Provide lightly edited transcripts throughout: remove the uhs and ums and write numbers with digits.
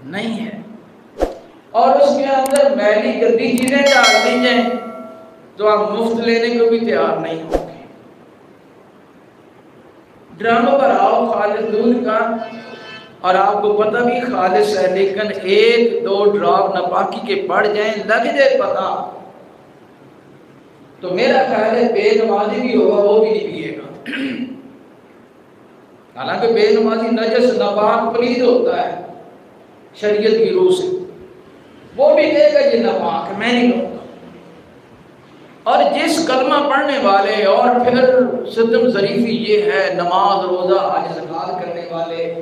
نہیں ہے، اور اس کے اندر میلی گندی چیزیں ڈال دی جائیں تو آپ مفت لینے کو بھی تیار نہیں ہوں گے۔ ڈراموں پر آؤ خالص دودھ کا، اور آپ کو پتہ بھی خالص ہے، لیکن ایک دو ڈراپ ناپاکی کے پڑ جائیں، لگ جائے پتہ، تو میرا خیال ہے بے نمازی بھی ہوگا وہ بھی نہیں پیے گا۔ حالانکہ بے نمازی نجس ناپاک پلید ہوتا ہے شریعت کی روح سے، وہ بھی کہے گا یہ ناپاک ہے، میں نہیں لوں گا۔ اور جس کلمہ پڑھنے والے اور پھر ستم ظریفی یہ ہے، نماز روزہ حج زکات کرنے والے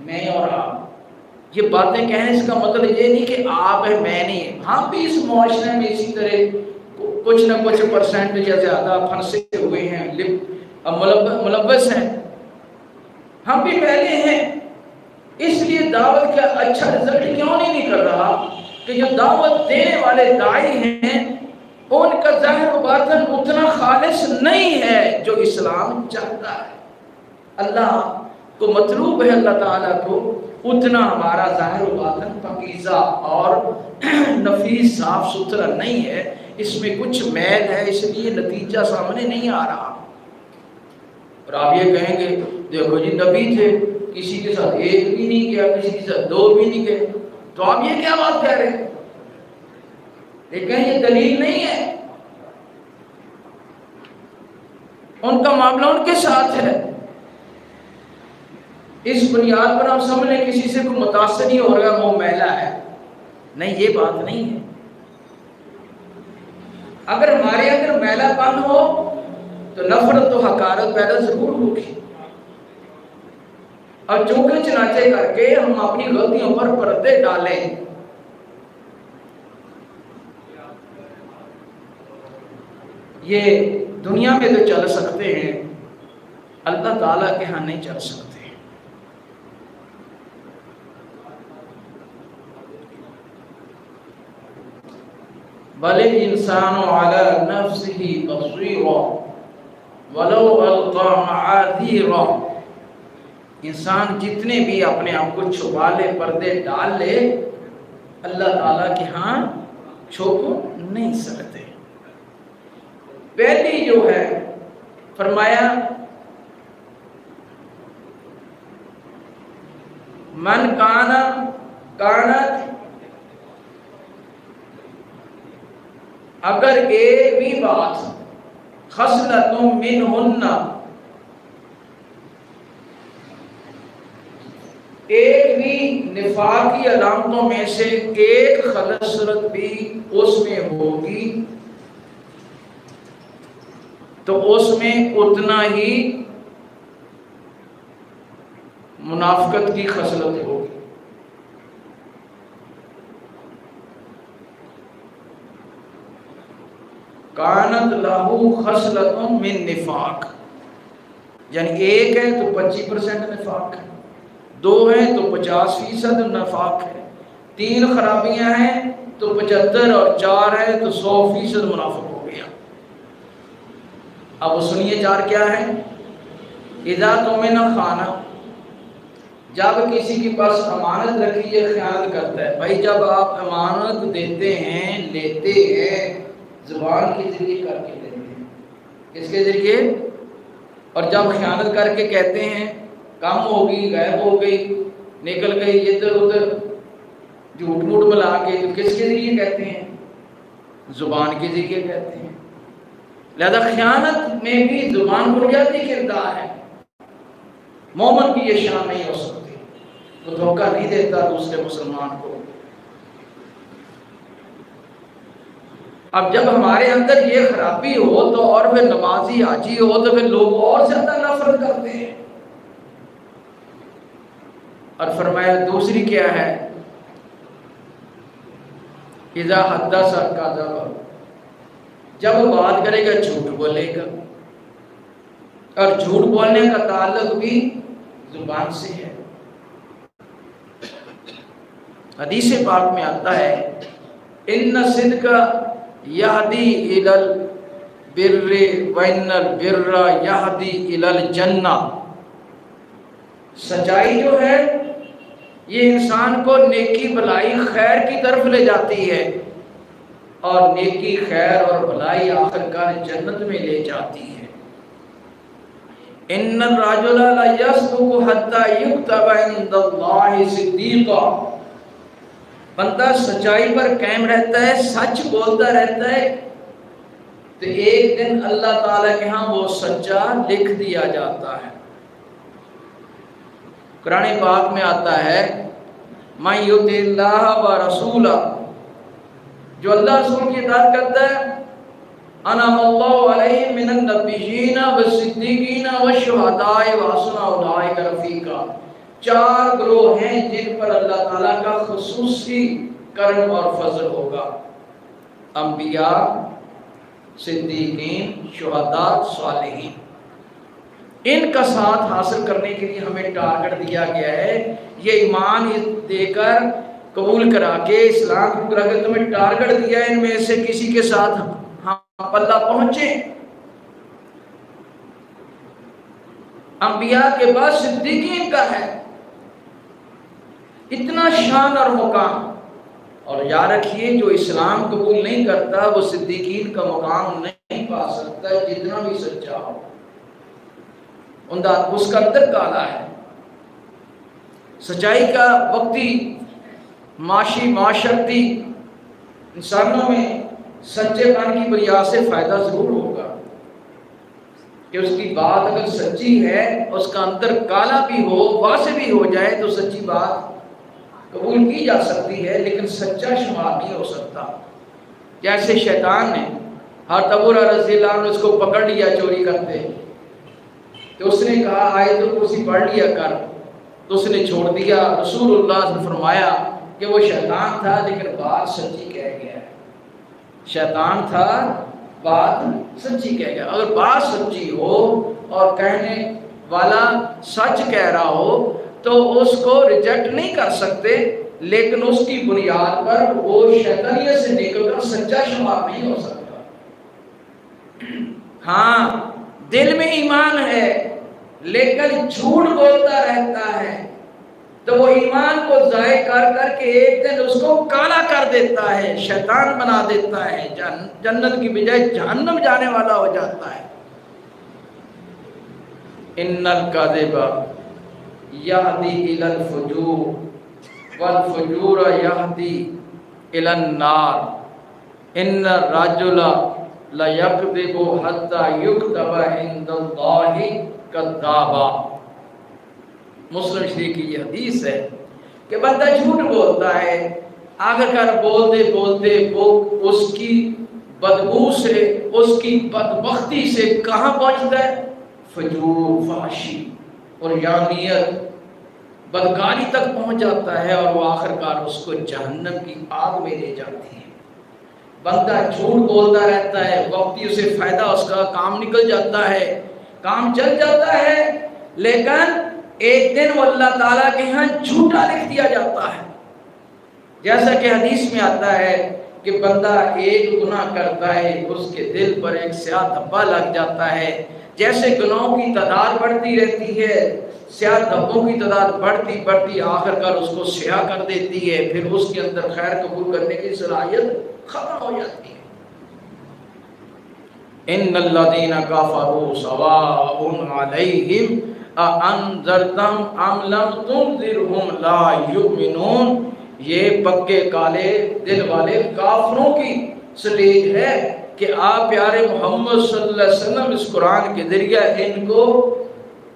میں اور آپ، یہ باتیں کہنے اس کا مطلب یہ نہیں کہ آپ ہیں میں نہیں، ہم بھی اس معاشرے میں اسی طرح کچھ نہ کچھ پرسنٹ یا زیادہ پھنسے ہوئے ہیں، ملوث ہیں، ہم بھی پہلے ہیں۔ اس لیے دعوت کا اچھا رزلٹ کیوں نہیں کر رہا کہ جو دعوت دینے والے داعی ہیں ان کا ظاہر و باطن اتنا خالص نہیں ہے جو اسلام چاہتا ہے۔ اللہ کو مطلوب ہے، اللہ تعالیٰ کو اتنا ہمارا ظاہر و باطن پاکیزہ اور نفیس صاف ستھرا نہیں ہے، اس میں کچھ میل ہے، اس لیے نتیجہ سامنے نہیں آ رہا۔ اور آپ یہ کہیں گے دیکھو جی نبی تھے، کسی کے ساتھ ایک بھی نہیں کیا، کسی کے ساتھ دو بھی نہیں گئے، تو آپ یہ کیا بات کہہ رہے ہیں؟ لیکن یہ دلیل نہیں ہے، ان کا معاملہ ان کے ساتھ ہے۔ اس بنیاد پر ہم سمجھیں کسی سے کوئی متاثر نہیں ہو رہا وہ میلا ہے، نہیں، یہ بات نہیں ہے۔ اگر ہمارے اندر میلا پن ہو تو نفرت و حقارت پیدا ضرور ہوگی، اور چونکہ چنانچہ کر کے ہم اپنی غلطیوں پر پردے ڈالیں۔ یہ دنیا میں تو چل سکتے ہیں، اللہ تعالیٰ کے ہاں نہیں چل سکتے۔ بل الانسان علی نفسہ بصیر ولو القی معاذیرا، انسان جتنے بھی اپنے آپ کو چھپا لے، پردے ڈال لے، اللہ تعالیٰ کے ہاں چھپ نہیں سکتے۔ پہلی جو ہے فرمایا من کانت، اگر ایک بھی بات خصلۃ منہن، ایک بھی نفاقی علامتوں میں سے ایک خصلت بھی اس میں ہوگی تو اس میں اتنا ہی منافقت کی خصلت ہوگی۔ کانت لہو خصلۃ من نفاق، یعنی ایک ہے تو 25% نفاق ہے، دو ہیں تو 50% نفاق ہے، تین خرابیاں ہیں تو 75، اور چار ہے تو 100% منافق ہو گیا۔ اب سنیے چار کیا ہے؟ اذا تؤمن خان، جب کسی کے پاس امانت رکھی ہے خیانت کرتا ہے۔ بھائی جب آپ امانت دیتے ہیں، لیتے ہیں، زبان کے ذریعے کر کے لیتے ہیں، کس کے ذریعے؟ اور جب خیانت کر کے کہتے ہیں کم ہوگی، غائب ہو گئی، نکل گئی ادھر ادھر، جھوٹ موٹ ملا کے، تو کس کے ذریعے کہتے ہیں؟ زبان کے ذریعے کہتے ہیں۔ لہذا خیانت میں بھی زبان بنیادی کردار ہے۔ مومن کی یہ شان نہیں ہو سکتی، وہ دھوکہ نہیں دیتا دوسرے مسلمان کو۔ اب جب ہمارے اندر یہ خرابی ہو تو، اور پھر نمازی حاجی ہو تو پھر لوگ اور زیادہ نفرت کرتے ہیں۔ اور فرمایا دوسری کیا ہے؟ اذا حدث کذب، جب بات کرے گا جھوٹ بولے گا، اور جھوٹ بولنے کا تعلق بھی زبان سے ہے۔ حدیث پاک میں آتا ہے ان الصدق یہدی الی البر وان البر یہدی الی الجنہ، سچائی جو ہے یہ انسان کو نیکی بھلائی خیر کی طرف لے جاتی ہے، اور نیکی خیر اور بھلائی آخر کار جنت میں لے جاتی ہے۔ ان الرجل لا يصدق حتى يكتب عند الله صديقا، بندہ سچائی پر قائم رہتا ہے، سچ بولتا رہتا ہے، تو ایک دن اللہ تعالیٰ کے ہاں وہ سچا لکھ دیا جاتا ہے۔ قرآن پاک میں آتا ہے مَن يُطِعِ اللَّهَ وَرَسُولَهُ، جو اللہ رسول کی اطاعت کرتا ہے، انعم اللہ علیہم من النبیین والصدیقین والشہداء وحسن اولئک رفیقا، 4 گروہ ہیں جن پر اللہ تعالیٰ کا خصوصی کرم اور فضل ہوگا، انبیاء، صدیقین، شہداء، صالحین۔ ان کا ساتھ حاصل کرنے کے لیے ہمیں ٹارگٹ دیا گیا ہے۔ یہ ایمان دے کر قبول کرا کے اسلام کو کرا کے تمہیں ٹارگٹ دیا ہے، ان میں سے کسی کے ساتھ ہم اللہ پہنچے۔ انبیاء کے بعد صدیقین کا ہے اتنا شان اور مقام، اور یاد رکھیے جو اسلام قبول نہیں کرتا وہ صدیقین کا مقام نہیں پا سکتا جتنا بھی سچا ہو، اس کا اندر کالا ہے۔ سچائی کا وقتی معاشی معاشرتی انسانوں میں سچے پن کی بنیاد سے فائدہ ضرور ہوگا کہ اس کی بات اگر سچی ہے، اس کا اندر کالا بھی ہو، واضح بھی ہو جائے تو سچی بات قبول کی جا سکتی ہے، لیکن سچا شمار نہیں ہو سکتا۔ جیسے شیطان نے حضرت ابو ہریرہ رضی اللہ عنہ اس کو پکڑ لیا چوری کرتے، تو اس نے کہا آیت الکرسی پڑھ لیا کر، تو اس نے چھوڑ دیا۔ رسول اللہ نے فرمایا کہ وہ شیطان تھا لیکن بات سچی کہہ گیا، شیطان تھا بات سچی کہہ گیا۔ اگر بات سچی ہو اور کہنے والا سچ کہہ رہا ہو تو اس کو ریجیکٹ نہیں کر سکتے، لیکن اس کی بنیاد پر وہ شیطانیت سے نکل کر سچا شمار نہیں ہو سکتا۔ ہاں دل میں ایمان ہے لیکن جھوٹ بولتا رہتا ہے، تو وہ ایمان کو ضائع کر کر کے ایک دن اس کو کالا کر دیتا ہے، شیطان بنا دیتا ہے، جنت کی بجائے جہنم جانے والا ہو جاتا ہے۔ ان الکذب یہدی الی الفجور والفجور یہدی الی النار ان الرجل لیکذب حتی یکتب عند اللہ کذابا۔ مسلم شریف کی یہ حدیث ہے کہ بندہ جھوٹ بولتا ہے، آگے کر بولتے بولتے وہ اس کی بدبو سے، اس کی بدبختی سے کہاں پہنچتا ہے؟ فجور، فحشی اور یانیت، بدکاری تک پہنچ جاتا ہے، اور وہ آخر کار اس کو جہنم کی آگ میں لے جاتی ہے۔ بندہ جھوٹ بولتا رہتا ہے، وقتی اسے فائدہ، اس کا کام نکل جاتا ہے، کام چل جاتا ہے، لیکن ایک دن وہ اللہ تعالیٰ کے ہاں جھوٹا لکھ دیا جاتا ہے۔ جیسا کہ حدیث میں آتا ہے کہ بندہ ایک گناہ کرتا ہے، اس کے دل پر ایک سیاہ دھبا لگ جاتا ہے، جیسے گناہوں کی تعداد بڑھتی رہتی ہے، سیاہ دھبوں کی تعداد بڑھتی بڑھتی آخر کار اس کو سیاہ کر دیتی ہے، پھر اس کے اندر خیر قبول کرنے کی صلاحیت ختم ہو جاتی ہے۔ ان الذین کفروا سواء علیہم اانذرتہم ام لم تنذرہم لا یؤمنون۔ یہ پکے کالے دل والے کافروں کی سٹیج ہے کہ آپ پیارے محمد صلی اللہ علیہ وسلم اس قرآن کے ذریعے ان کو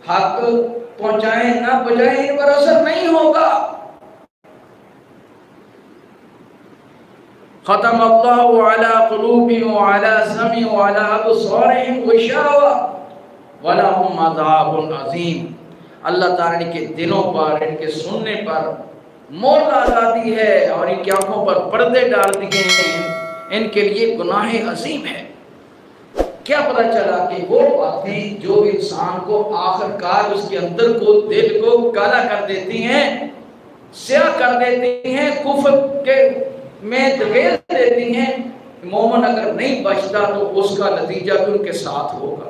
حق پہنچائیں نہ پہنچائیں، ان پر اثر نہیں ہوگا۔ ختم اللہ علی قلوبہم وعلی سمعہم وعلی ابصارہم غشاوہ ولہم عذاب عظیم۔ اللہ تعالیٰ نے کے دلوں پر، ان کے سننے پر مور لگا دی ہے، اور ان کی آنکھوں پر پردے ڈال دیے ہیں، ان کے لیے گناہ عظیم ہے۔ کیا پتہ چلا کہ وہ باتیں جو انسان کو آخر کار اس کے اندر کو، دل کو کالا کر دیتی ہیں، سیاہ کر دیتی ہیں، کفر کے میں دھکیل دیتی ہیں، مومن اگر نہیں بچتا تو اس کا نتیجہ بھی ان کے ساتھ ہوگا۔